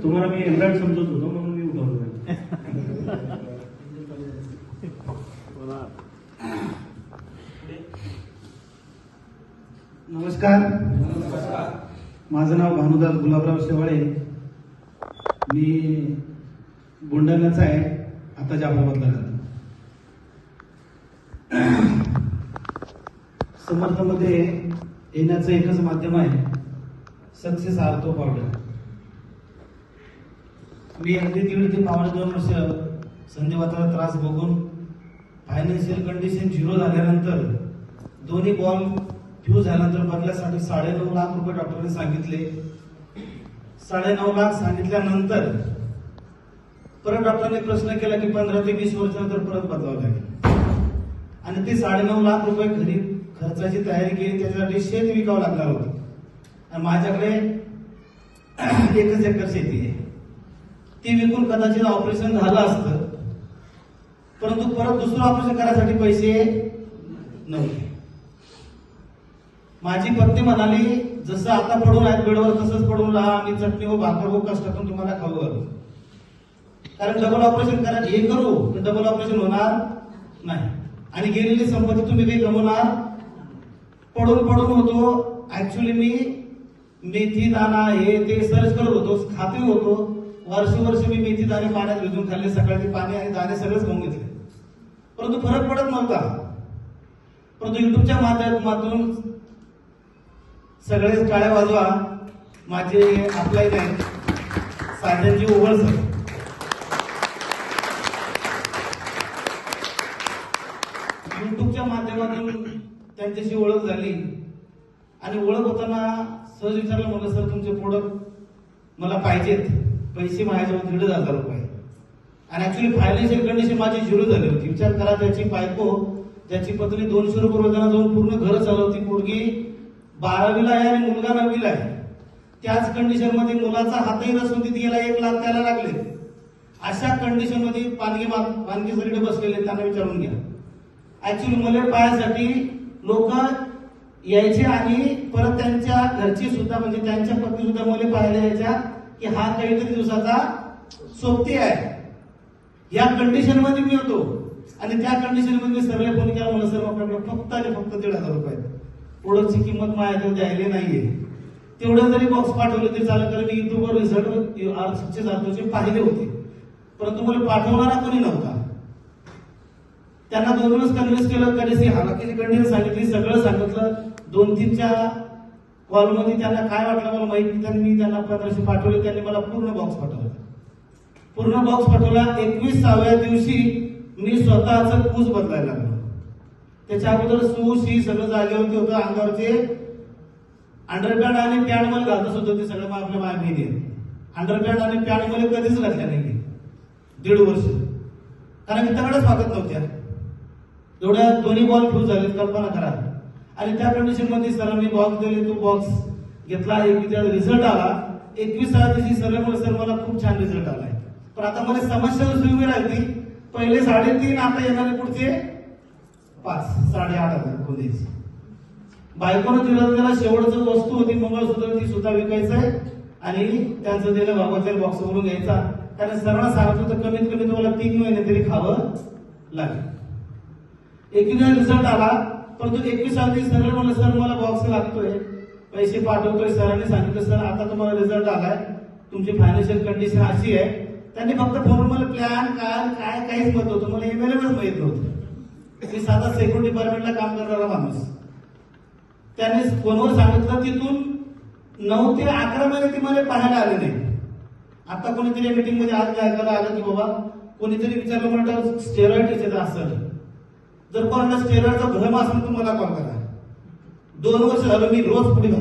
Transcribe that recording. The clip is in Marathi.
तुम्हाला मी एम्ब्रॉइड समजत होतो म्हणून मी उठवलो. नमस्कार. माझं नाव भानुदास गुलाबराव शेवाळे. मी बुलढाण्याचा आहे, आता जाफराबादला राहतो. समर्थमध्ये येण्याचं एकच माध्यम आहे, सक्सेस आर्थो पावडर. मी अगदी 1.5 ते 2 वर्ष संधिवाताचा त्रास बघून फायनान्शियल कंडिशन 0 झाल्यानंतर दोन्ही बॉल फ्यूज झाल्यानंतर बदल्यासाठी 9.5 लाख रुपये डॉक्टरने सांगितले. 9.5 लाख सांगितल्यानंतर परत डॉक्टरने प्रश्न केला की 15 ते 20 वर्षानंतर परत बदलावं लागेल, आणि ते 9.5 लाख रुपये खर्चाची तयारी केली. त्याच्यासाठी शेत विकावं लागणार होतं, आणि माझ्याकडे 1 एकर शेती आहे. ती विकून कदाचित ऑपरेशन झालं असतं, परंतु परत दुसरं ऑपरेशन करायसाठी पैसे नव्हते. माझी पत्नी म्हणाली, जसं आता पडून आहेत बेडवर तसंच पडून राहा, आम्ही चटणी व भाकर व कष्टातून तुम्हाला खाऊ घालू. कारण डबल ऑपरेशन करायचं हे करू तर डबल ऑपरेशन होणार नाही, आणि गेलेली संपत्ती तुम्ही काही गमवणार. पडून होतो. ऍक्च्युली मी मेथी दाणा हे ते सर्च करत होतो, खाते होतो. वर्ष मी मेथी दाणे पाण्यात भिजून खाल्ले. सकाळी पाणी आणि दाणे सगळंच खाऊन घेतले, परंतु फरक पडत नव्हता. परंतु युट्यूबच्या माध्यमातून सगळेच टाळ्या वाजवा. माझे अप्लाय नाही साधनजी ओवळ सर. युट्यूबच्या माध्यमातून त्यांच्याशी ओळख झाली, आणि ओळख होताना सहज विचारलं, म्हणलं सर तुमचे प्रोडक्ट मला पाहिजेत. पैसे माझ्याजवळ 1,500 रुपये, आणि ऍक्च्युली फायनान्शियल कंडिशन माझी 0 झाली होती. विचार करा, त्याची बायको त्याची पत्नी 200 रुपये रोजाना जाऊन पूर्ण घर चालवती. मुलगी 12वीला आहे आणि मुलगा 9वीला आहे. त्याच कंडिशन मध्ये मुलाचा हातही नसून तिथे गेला 1 लाख त्याला लागले. अशा कंडिशन मध्ये पानगी सरीडे बसलेले, त्यांना विचारून घ्या. ऍक्च्युली मुले पायासाठी लोक यायचे, आणि परत त्यांच्या घरची सुद्धा म्हणजे त्यांच्या पत्नी सुद्धा मुले पाहायला यायच्या की हा काहीतरी दिवसाचा सोबती आहे. या कंडिशन मध्ये मी होतो, आणि त्या कंडिशन मध्ये मी सरळ फोन केला, मला सर आपल्याकडे फक्त 1,500 रुपये. प्रोडक्टची किंमत माझ्याकडे द्यायला नाहीये. तेवढं जरी बॉक्स पाठवले तरी चालेल, कारण मी युट्यूबवर रिझल्ट सक्सेस आर्थोचे पाहिले होते, परंतु मला पाठवणारा कोणी नव्हता. त्यांना 2 दिवस कन्व्हिन्स केलं, कधीच हालाकीची कंडिशन सांगितली, सगळं सांगितलं. 2-3च्या कॉलमध्ये त्यांना काय वाटलं मला माहिती नाही. मी त्यांना 1500 पाठवले, त्यांनी मला पूर्ण बॉक्स पाठवला. 21व्या दिवशी मी स्वतःच कूस बदलायला लागलो. त्याच्या अगोदर शी सगळं जागेवरती होतं. अंगावरचे अंडरपॅन्ट आणि पॅन्ट मला घालतच होतं. ते सगळं आपल्या माय बहिणी अंडरपॅन्ट आणि पॅन्ट मध्ये कधीच घातल्या नाही 1.5 वर्ष, कारण की तगडच वागत नव्हत्या. एवढ्या दोन्ही बॉल फ्यूज झाले, कल्पना करा. आणि त्या कंडिशन मध्ये सरांनी बॉक्स दिले, तो बॉक्स घेतला. रिझल्ट आला 21व्या दिवशी. सर मला खूप छान रिझल्ट आलाय, पण आता मला समस्या दुसरी उभी राहिली. पहिले 3.5, आता येणारे पुढचे 5, 8.5 कोण द्यायची. बायकोनं दिलं त्याला शेवटचं वस्तू होती मंगळसूत्र, ती सुद्धा विकायचंय, आणि त्यांचं दिलं बाबाच्या बॉक्स भरून घ्यायचा. कारण सरांना सांगत होतं कमीत कमी तुम्हाला 3 महिने तरी खावं लागेल. 21वा रिझल्ट आला, परंतु 21व्या दिवशी सर म्हणलं सर मला बॉक्स लागतोय, पैसे पाठवतोय. सरांनी सांगितलं सर आता तुम्हाला रिझल्ट आलाय, तुमची फायनान्शियल कंडिशन अशी आहे. त्यांनी फक्त फोनवर मला प्लॅन काय काहीच माहित होतं, मला एमएलएमच माहित नव्हतं. मी साधा सेक्युरिटी डिपार्टमेंटला काम करणारा माणूस. त्यांनी फोनवर सांगितलं. तिथून 9 ते 11 महिने ती मला पाहायला आले नाही. आता कोणीतरी मीटिंग मध्ये आज ऐकायला आलं की बाबा कोणीतरी विचारलं म्हणतात स्टेरॉइड असेल, जर कोणाला स्टेरॉइडचा भ्रम असेल तर मला कॉल करा. 2 वर्ष झालं मी रोज पुढे